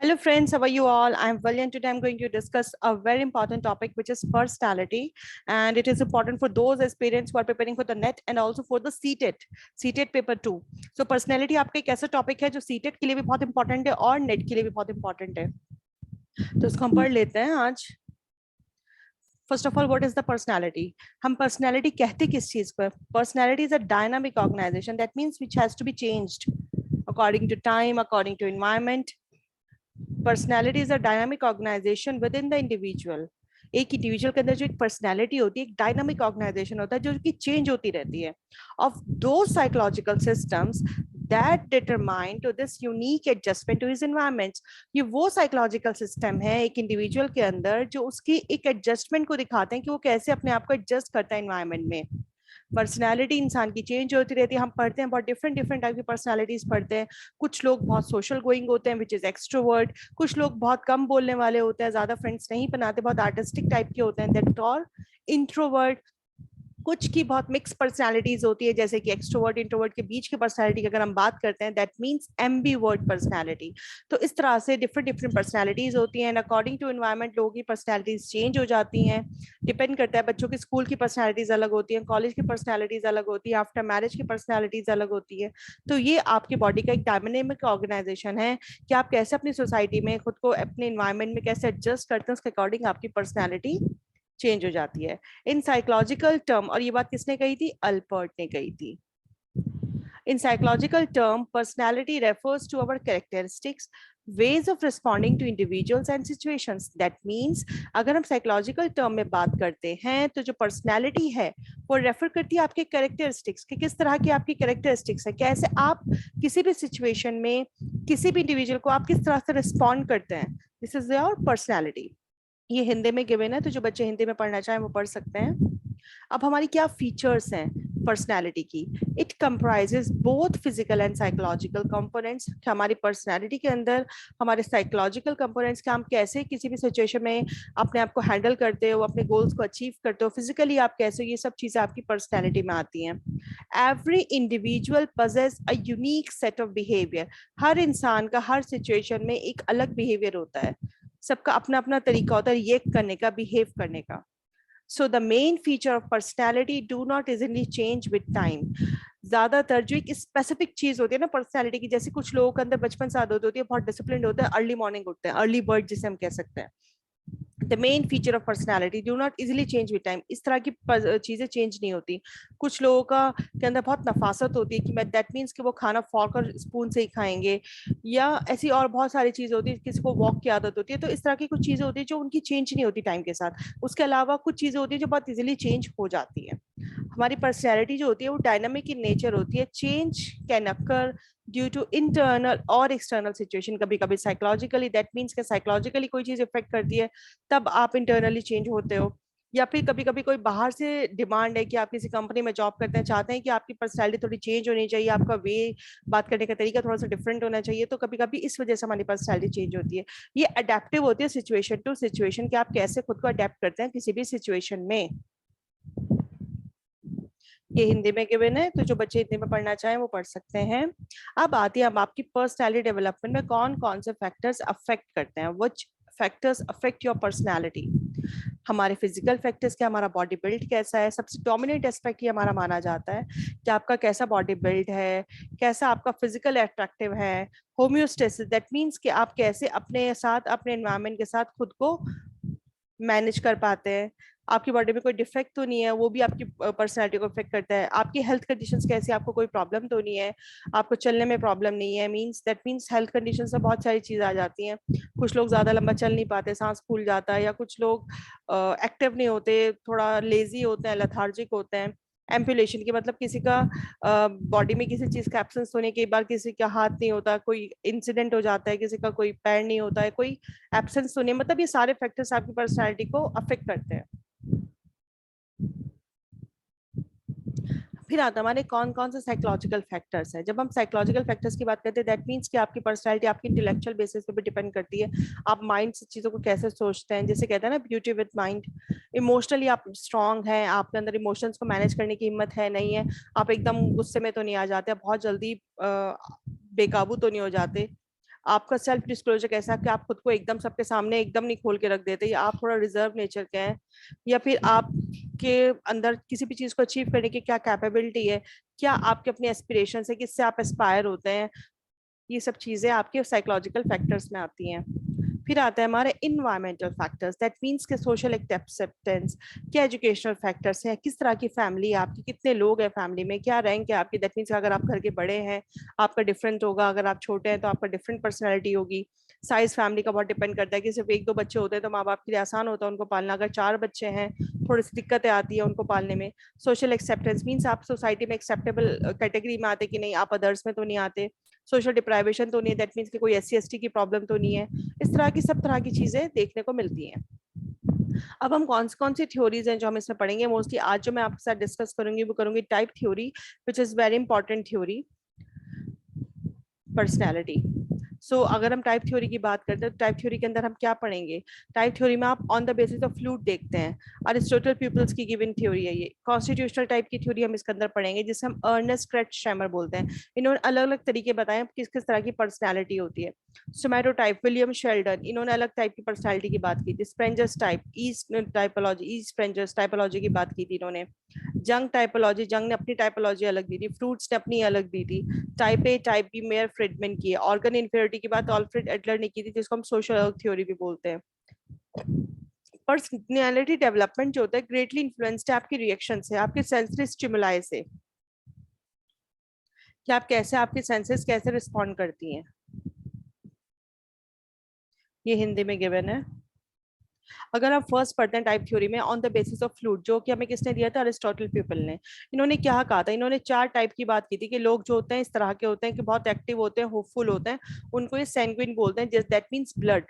Hello friends, how are you all? I'm Valya and today I'm going to discuss a very important topic which is personality, and it is important for those aspirants who are preparing for the NET and also for the CTET paper 2. So personality आपका एक ऐसा topic है जो CTET के लिए भी बहुत important है और नेट के लिए भी बहुत इंपॉर्टेंट है, तो इसको हम पढ़ लेते हैं आज। First of all, what is the personality? हम पर्सनालिटी कहते किस चीज को? Personality is a dynamic organization that means which has to be changed according to time, according to environment. Personality is a dynamic organization within the individual. एक individual के अंदर जो एक पर्सनैलिटी होती है, एक डायनामिक ऑर्गेनाइजेशन होता है जो कि चेंज होती रहती है of those psychological systems that determine to this unique adjustment to his environments. ये वो साइकोलॉजिकल सिस्टम है एक इंडिविजुअल के अंदर जो उसकी एक एडजस्टमेंट को दिखाते हैं कि वो कैसे अपने आप को एडजस्ट करता है एनवायरमेंट में। पर्सनालिटी इंसान की चेंज होती रहती है। हम पढ़ते हैं बहुत डिफरेंट टाइप की पर्सनालिटीज पढ़ते हैं। कुछ लोग बहुत सोशल गोइंग होते हैं विच इज एक्सट्रोवर्ट, कुछ लोग बहुत कम बोलने वाले होते हैं, ज्यादा फ्रेंड्स नहीं बनाते, बहुत आर्टिस्टिक टाइप के होते हैं, दैट और इंट्रोवर्ट। कुछ की बहुत मिक्स पर्सनालिटीज होती है जैसे कि एक्सट्रोवर्ट इंट्रोवर्ट के बीच की पर्सनालिटी की अगर हम बात करते हैं दैट मींस एम्बीवर्ट पर्सनालिटी। तो इस तरह से डिफरेंट पर्सनालिटीज होती हैं एंड अकॉर्डिंग टू एनवायरनमेंट लोगों की पर्सनालिटीज चेंज हो जाती हैं। डिपेंड करता है, बच्चों की स्कूल की पर्सनालिटीज अलग होती हैं, कॉलेज की पर्सनालिटीज अलग होती है, आफ्टर मैरिज की पर्सनालिटीज अलग होती है। तो ये आपकी बॉडी का एक डायनामिक ऑर्गेनाइजेशन है कि आप कैसे अपनी सोसाइटी में खुद को अपने एनवायरनमेंट में कैसे एडजस्ट करते हैं, उसके अकॉर्डिंग आपकी पर्सनालिटी चेंज हो जाती है इन साइकोलॉजिकल टर्म। और ये बात किसने कही थी? अल्पर्ट ने कही थी। In psychological term, personality refers to our characteristics, ways of responding to individuals and situations. That means अगर हम psychological term में बात करते हैं तो जो personality है वो रेफर करती है आपके characteristics कि किस तरह की आपकी characteristics है, कैसे आप किसी भी situation में किसी भी individual को आप किस तरह से respond करते हैं। This is your personality. ये हिंदी में गिवन है तो जो बच्चे हिंदी में पढ़ना चाहें वो पढ़ सकते हैं। अब हमारी क्या फीचर्स हैं पर्सनालिटी की? It comprises both physical and psychological components. हमारी पर्सनालिटी के अंदर हमारे साइकोलॉजिकल कंपोनेंट्स के हम कैसे किसी भी सिचुएशन में अपने आप को हैंडल करते हो, अपने गोल्स को अचीव करते हो, फिजिकली आप कैसे, ये सब चीजें आपकी पर्सनालिटी में आती हैं। Every individual possess a unique set of behaviour. हर इंसान का हर सिचुएशन में एक अलग बिहेवियर होता है, सबका अपना अपना तरीका होता है रिएक्ट करने का, बिहेव करने का। So the main feature of personality do not easily change with time. ज्यादातर जो एक स्पेसिफिक चीज होती है ना पर्सनालिटी की, जैसे कुछ लोगों के अंदर बचपन से आदत होती है, बहुत डिसिप्लिन होता है, अर्ली मॉर्निंग उठते हैं, अर्ली बर्ड जिसे हम कह सकते हैं। The main feature of personality do not easily change with time. इस तरह की चीजें चेंज नहीं होती। कुछ लोगों का के अंदर बहुत नफासत होती है कि मैं, दैट मीन्स कि वो खाना फॉर्क और स्पून से ही खाएंगे, या ऐसी और बहुत सारी चीजें होती है, किसी को वॉक की आदत होती है। तो इस तरह की कुछ चीजें होती है जो उनकी चेंज नहीं होती टाइम के साथ। उसके अलावा कुछ चीजें होती है जो बहुत इजीली चेंज हो जाती है। हमारी पर्सनैलिटी जो होती है वो डायनामिक इन नेचर होती है। Change can occur due to internal और एक्सटर्नल सिचुएशन। कभी कभी साइकोलॉजिकली, दैट मीन्स कि साइकोलॉजिकली कोई चीज इफेक्ट करती है तब आप इंटरनली चेंज होते हो, या फिर कभी कभी कोई बाहर से डिमांड है कि आप किसी कंपनी में जॉब करते हैं, चाहते हैं कि आपकी पर्सनैलिटी थोड़ी चेंज होनी चाहिए, आपका वे बात करने का तरीका थोड़ा सा डिफरेंट होना चाहिए, तो कभी कभी इस वजह से हमारी पर्सनैलिटी चेंज होती है। ये अडेप्टिव होती है सिचुएशन टू सिचुएशन कि आप कैसे खुद को अडेप्ट करते हैं किसी भी सिचुएशन में। ये हिंदी में गिवन है तो जो बच्चे हिंदी में पढ़ना चाहें वो पढ़ सकते हैं। अब आती है, अब आपकी पर्सनैलिटी डेवलपमेंट में कौन कौन से फैक्टर्स अफेक्ट करते हैं, which factors affect your personality. हमारे फिजिकल फैक्टर्स क्या, हमारा बॉडी बिल्ड कैसा है, सबसे डोमिनेंट एस्पेक्ट ये हमारा माना जाता है कि आपका कैसा बॉडी बिल्ड है, कैसा आपका फिजिकल अट्रैक्टिव है। होम्योस्टेसिस, दैट मीन्स कि आप कैसे अपने साथ, अपने एनवायरनमेंट के साथ खुद को मैनेज कर पाते हैं। आपकी बॉडी में कोई डिफेक्ट तो नहीं है, वो भी आपकी पर्सनैलिटी को इफेक्ट करता है। आपकी हेल्थ कंडीशंस कैसी, आपको कोई प्रॉब्लम तो नहीं है, आपको चलने में प्रॉब्लम नहीं है, means that means health conditions में बहुत सारी चीजें आ जाती हैं। कुछ लोग ज्यादा लंबा चल नहीं पाते, सांस फूल जाता है, या कुछ लोग एक्टिव नहीं होते, थोड़ा लेजी होते हैं, लेथार्जिक होते हैं। एम्पुलेशन की मतलब किसी का बॉडी में किसी चीज का एब्सेंस होने के बाद किसी का हाथ नहीं होता, कोई इंसिडेंट हो जाता है, किसी का कोई पैर नहीं होता है, कोई एब्सेंस होने, मतलब ये सारे फैक्टर्स आपकी पर्सनैलिटी को अफेक्ट करते हैं। फिर आता हमारे कौन कौन से साइकोलॉजिकल फैक्टर्स है। जब हम साइकोलॉजिकल फैक्टर्स की बात करते हैं दैट मीन्स कि आपकी पर्सनैलिटी आपकी इंटेलेक्चुअल बेसिस पे भी डिपेंड करती है। आप माइंड से चीजों को कैसे सोचते हैं, जैसे कहते हैं ना ब्यूटी विद माइंड। इमोशनली आप स्ट्रांग हैं, आपके अंदर इमोशंस को मैनेज करने की हिम्मत है नहीं है, आप एकदम गुस्से में तो नहीं आ जाते, बहुत जल्दी बेकाबू तो नहीं हो जाते, आपका सेल्फ डिस्क्लोजर कैसा है कि आप खुद को एकदम सबके सामने एकदम नहीं खोल के रख देते, या आप थोड़ा रिजर्व नेचर के हैं, या फिर आपके अंदर किसी भी चीज को अचीव करने की क्या कैपेबिलिटी है, क्या आपके अपने एस्पिरेशन है, किससे आप एस्पायर होते हैं। ये सब चीजें आपके साइकोलॉजिकल फैक्टर्स में आती हैं। फिर आता है हमारे इन्वायरमेंटल फैक्टर्स, दैट मीन्स के सोशल एक्सेप्टेंस, क्या एजुकेशनल फैक्टर्स हैं, किस तरह की फैमिली है आपकी, कितने लोग हैं फैमिली में, क्या रैंक है आपकी, दैट मीन्स अगर आप घर के बड़े हैं आपका डिफरेंट होगा, अगर आप छोटे हैं तो आपका डिफरेंट पर्सनैलिटी होगी। साइज फैमिली का बहुत डिपेंड करता है कि सिर्फ एक दो बच्चे होते हैं तो माँ बाप के लिए आसान होता है उनको पालना, अगर चार बच्चे हैं थोड़ी सी दिक्कतें आती है उनको पालने में। सोशल एक्सेप्टेंस मीन्स आप सोसाइटी में एक्सेप्टेबल कैटेगरी में आते कि नहीं, आप अदर्स में तो नहीं आते। सोशल डिप्राइवेशन तो नहीं है, दैट मीन्स कि कोई SC ST की प्रॉब्लम तो नहीं है। इस तरह की सब तरह की चीजें देखने को मिलती हैं। अब हम कौन सी थ्योरीज हैं जो हम इसमें पढ़ेंगे, मोस्टली आज जो मैं आपके साथ डिस्कस करूंगी वो करूंगी type theory, which is very important theory, personality. So अगर हम टाइप थ्योरी की बात करते हैं तो टाइप थ्योरी के अंदर हम क्या पढ़ेंगे, टाइप थ्योरी में आप on the basis of fluid देखते हैं। अरिस्टोटल पीपल्स की गिवन थ्योरी है ये। कॉन्स्टिट्यूशनल टाइप की थ्योरी हम इसके अंदर पढ़ेंगे जिसे हम अर्नेस्ट क्रेट्शमर बोलते हैं। इन्होंने अलग अलग तरीके बताए किस किस तरह की पर्सनैलिटी होती है। सोमैटोटाइप विलियम शेल्डन, इन्होंने अलग टाइप की पर्सनैलिटी की बात की थी। Spranger's type, east typology, east Spranger's typology की बात की थी इन्होंने। जंग टाइपोलॉजी, जंग ने अपनी टाइपोलॉजी अलग दी थी, फ्रूट्स ने अपनी अलग दी थी। Type A type B Meyer Friedman की है। ऑर्गन इन्फेरिटी की बात ऑल्फ्रेड एडलर ने की थी, जिसको हम सोशल थ्योरी भी बोलते हैं। पर्सनैलिटी डेवलपमेंट जो होता है ग्रेटली इन्फ्लुएंस्ड है आपकी रिएक्शन से, आपके सेंसरी स्टिमुलाई से, कि आप कैसे, आपके सेंसेस कैसे रिस्पॉन्ड करती हैं। ये हिंदी में गिवन है। अगर आप फर्स्ट पढ़ते हैं टाइप थ्योरी में, on the basis of fluid, जो कि हमें किसने दिया था, अरिस्टोटल पीपल ने। इन्होंने क्या कहा था, इन्होंने चार टाइप की बात की थी कि लोग जो होते हैं इस तरह के होते हैं कि बहुत एक्टिव होते हैं, होपफुल होते हैं, उनको ये सैंग्विन बोलते हैं, that means blood.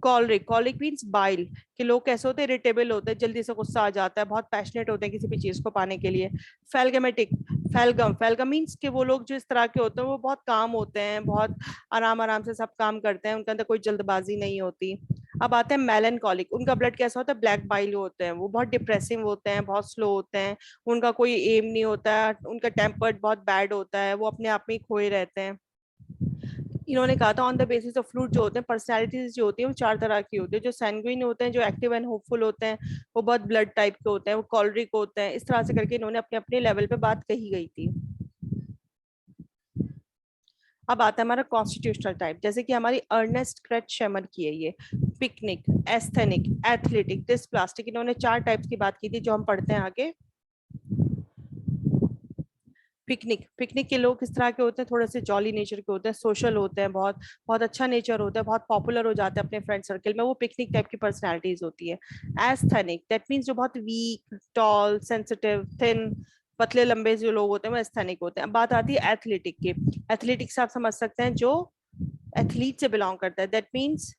Choleric, colic means bile, कि लोग कैसे होते हैं, इरिटेबल होते हैं, जल्दी से गुस्सा आ जाता है, बहुत पैशनेट होते हैं किसी भी चीज को पाने के लिए। फेल्गमेटिक, फेल्गम, फेल्गम मीन्स कि वो लोग जो इस तरह के होते हैं वो बहुत काम होते हैं, बहुत आराम आराम से सब काम करते हैं, उनके अंदर कोई जल्दबाजी नहीं होती। अब आते हैं मेलनकॉलिक, उनका ब्लड कैसा होता है, ब्लैक बाइल होते हैं, वो बहुत डिप्रेसिव होते हैं, बहुत स्लो होते हैं, उनका कोई एम नहीं होता है, उनका टेम्पर्ड बहुत बैड होता है, वो अपने आप में ही खोए रहते हैं। इन्होंने कहा था on the basis of fluid जो होते हैं, पर्सनैलिटीज जो होती है वो चार तरह की होती है। जो सैंग्विन होते हैं, जो एक्टिव एंड होपफुल होते हैं, वो बहुत ब्लड टाइप के होते हैं, वो कॉलरिक होते हैं, इस तरह से करके इन्होंने अपने अपने लेवल पे बात कही गई थी। अब आता है हमारा कॉन्स्टिट्यूशनल टाइप, जैसे कि हमारी अर्नेस्ट क्रेट्शमर की है ये। पिकनिक, एस्थेनिक, एथलेटिक, डिस्प्लास्टिक, इन्होंने चार टाइप्स की बात की थी जो हम पढ़ते हैं आगे। पिकनिक, पिकनिक के लोग किस तरह के होते हैं, थोड़े से जॉली नेचर के होते हैं, सोशल होते हैं, बहुत बहुत अच्छा नेचर होता है, बहुत पॉपुलर हो जाते हैं अपने फ्रेंड सर्कल में, वो पिकनिक टाइप की पर्सनालिटीज होती है। एस्थेनिक, दैट मीन्स जो बहुत वीक, टॉल, सेंसिटिव, थिन, पतले लंबे जो लोग होते हैं वो एस्थेनिक होते हैं। अब बात आती है एथलेटिक की। एथलेटिक से आप समझ सकते हैं जो एथलीट से बिलोंग करता है, दैट मीन्स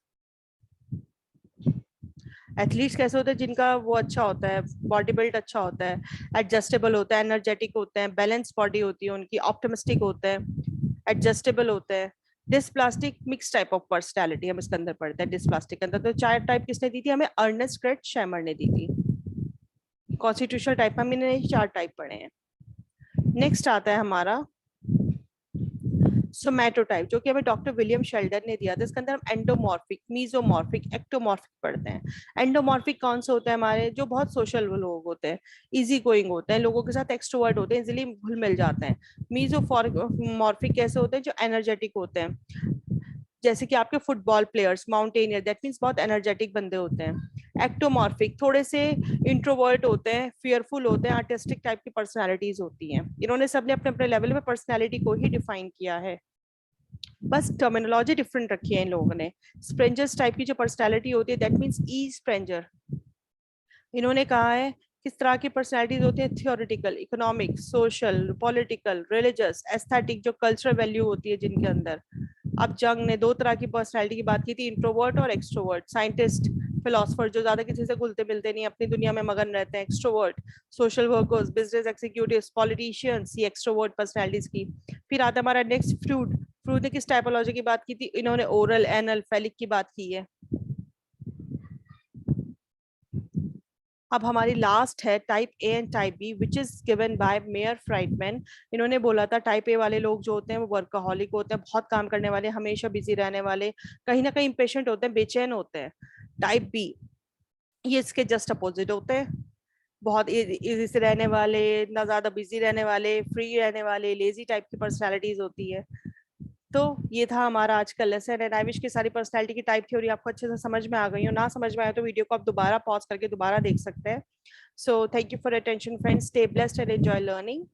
एथलीट्स कैसे होते हैं, जिनका वो अच्छा होता है, बॉडी बिल्ड अच्छा होता है, एडजस्टेबल होता है, एनर्जेटिक होते हैं, बैलेंस बॉडी होती है उनकी, ऑप्टिमिस्टिक होते हैं, एडजस्टेबल होते हैं। Dysplastic, mix type of personality हम इसके अंदर पढ़ते हैं। डिस्प्लास्टिक के अंदर तो चार टाइप किसने दी थी हमें, अर्नेस्ट क्रेट्शमर ने दी थी। कॉन्स्टिट्यूशनल टाइप में हमने चार टाइप पढ़े हैं। नेक्स्ट आता है हमारा सोमैटोटाइप, जो कि हमें डॉक्टर विलियम शेल्डन ने दिया था। इसके अंदर हम एंडोमॉर्फिक, मीजोमॉर्फिक, एक्टोमॉर्फिक पढ़ते हैं। एंडोमॉर्फिक कौन से होते हैं हमारे, जो बहुत सोशल लोग होते हैं, इजी गोइंग होते हैं, लोगों के साथ एक्सट्रोवर्ट होते हैं, इजिली घुल मिल जाते हैं। मीजोमॉर्फिक कैसे होते हैं, जो एनर्जेटिक होते हैं, जैसे कि आपके football players, mountaineer, that means बहुत एनर्जेटिक बंदे होते हैं। एक्टोमॉर्फिक थोड़े से इंट्रोवर्ट होते हैं, फियरफुल होते हैं, आर्टिस्टिक टाइप की पर्सनालिटीज होती हैं। इन्होंने सबने अपने अपने लेवल पे पर्सनालिटी को ही डिफाइन किया है, बस टर्मिनोलॉजी डिफरेंट रखी है इन लोगों ने। स्प्रेंजर्स टाइप की जो पर्सनालिटी होती है, दैट मीन्स ई स्प्रेंजर, इन्होंने कहा है किस तरह की पर्सनालिटीज होती है, theoretical, economic, social, political, religious, aesthetic, जो कल्चरल वैल्यू होती है जिनके अंदर। अब जंग ने दो तरह की पर्सनालिटी की बात की थी, इंट्रोवर्ट और एक्सट्रोवर्ट। साइंटिस्ट, फिलोसफर, जो ज्यादा किसी से घुलते मिलते नहीं, अपनी दुनिया में मगन रहते हैं, extrovert. Social workers, business executives, politicians, ये एक्सट्रोवर्ट पर्सनालिटीज की। फिर आता हमारा नेक्स्ट फ्रूट। फ्रूट ने किस टाइपोलॉजी की बात की थी, इन्होंने ओरल, एनल, फेलिक की बात की है। अब हमारी लास्ट है type A and type B which is given by Meyer Friedman. इन्होंने बोला था टाइप ए वाले लोग जो होते हैं वो वर्कaholic होते हैं, बहुत काम करने वाले, हमेशा बिजी रहने वाले, कहीं ना कहीं impatient होते हैं, बेचैन होते हैं। टाइप बी ये इसके जस्ट अपोजिट होते हैं, बहुत इजी से रहने वाले, ना ज्यादा बिजी रहने वाले, फ्री रहने वाले, लेजी टाइप की पर्सनैलिटीज होती है। तो ये था हमारा आज का लेसन एंड आई विश की सारी पर्सनैलिटी की टाइप थ्योरी आपको अच्छे से समझ में आ गई हो। ना समझ में आया तो वीडियो को आप दोबारा पॉज करके दोबारा देख सकते हैं। So thank you for attention friends, stay blessed and enjoy learning.